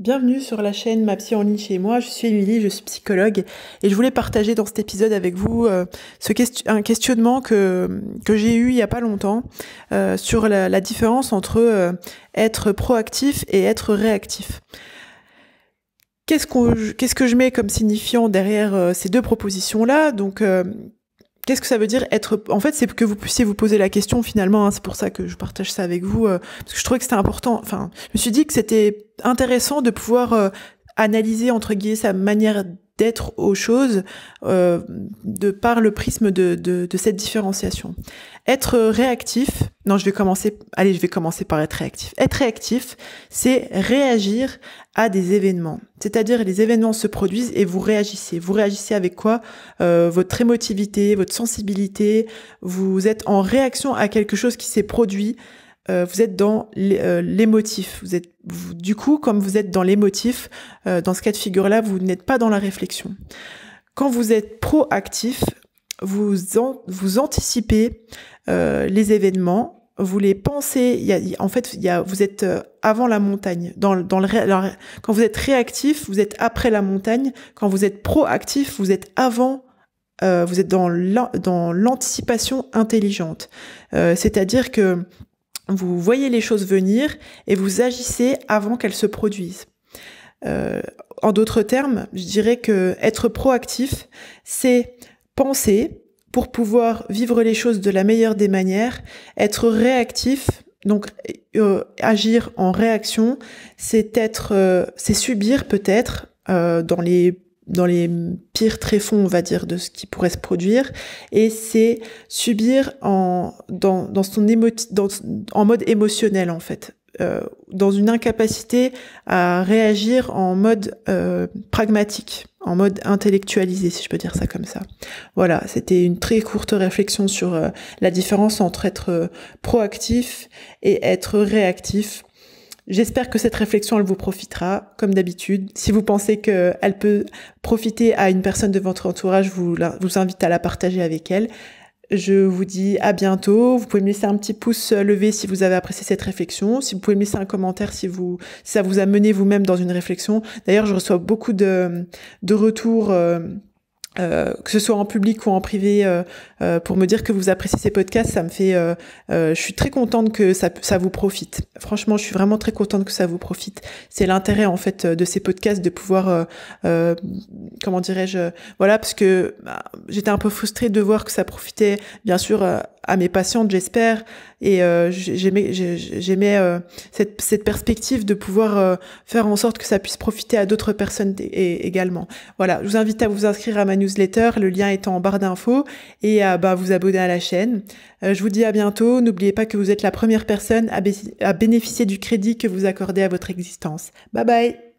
Bienvenue sur la chaîne Ma Psy en ligne chez moi, je suis Émilie, je suis psychologue et je voulais partager dans cet épisode avec vous un questionnement que j'ai eu il y a pas longtemps sur la différence entre être proactif et être réactif. Qu'est-ce que je mets comme signifiant derrière ces deux propositions-là? Donc, qu'est-ce que ça veut dire être... En fait, c'est que vous puissiez vous poser la question finalement, hein, c'est pour ça que je partage ça avec vous, parce que je trouvais que c'était important. Enfin, je me suis dit que c'était intéressant de pouvoir analyser, entre guillemets, sa manière d'être aux choses de par le prisme de cette différenciation. Être réactif... Non, je vais commencer par être réactif. Être réactif, c'est réagir à des événements. C'est-à-dire, les événements se produisent et vous réagissez. Vous réagissez avec quoi? Votre émotivité, votre sensibilité. Vous êtes en réaction à quelque chose qui s'est produit. Vous êtes dans l'émotif. Du coup, comme vous êtes dans l'émotif, dans ce cas de figure-là, vous n'êtes pas dans la réflexion. Quand vous êtes proactif, vous anticipez les événements. Vous les pensez, vous êtes avant la montagne. Quand vous êtes réactif, vous êtes après la montagne. Quand vous êtes proactif, vous êtes avant, vous êtes dans l'anticipation intelligente. C'est-à-dire que vous voyez les choses venir et vous agissez avant qu'elles se produisent. En d'autres termes, je dirais que être proactif, c'est penser pour pouvoir vivre les choses de la meilleure des manières. Être réactif, donc agir en réaction, c'est subir peut-être dans les pires tréfonds, on va dire, de ce qui pourrait se produire, et c'est subir en mode émotionnel en fait. Dans une incapacité à réagir en mode pragmatique, en mode intellectualisé, si je peux dire ça comme ça. Voilà, c'était une très courte réflexion sur la différence entre être proactif et être réactif. J'espère que cette réflexion, elle vous profitera, comme d'habitude. Si vous pensez qu'elle peut profiter à une personne de votre entourage, je vous invite à la partager avec elle. Je vous dis à bientôt. Vous pouvez me laisser un petit pouce levé si vous avez apprécié cette réflexion. Si vous pouvez me laisser un commentaire si ça vous a mené vous-même dans une réflexion. D'ailleurs, je reçois beaucoup de retours, que ce soit en public ou en privé, pour me dire que vous appréciez ces podcasts. Ça me fait, je suis très contente que ça vous profite. Franchement, je suis vraiment très contente que ça vous profite. C'est l'intérêt en fait de ces podcasts, de pouvoir, comment dirais-je, voilà, parce que j'étais un peu frustrée de voir que ça profitait, bien sûr, à mes patientes, j'espère, et j'aimais cette perspective de pouvoir faire en sorte que ça puisse profiter à d'autres personnes également. Voilà, je vous invite à vous inscrire à ma newsletter, le lien est en barre d'infos, et à vous abonner à la chaîne. Je vous dis à bientôt. N'oubliez pas que vous êtes la première personne à bénéficier du crédit que vous accordez à votre existence. Bye bye.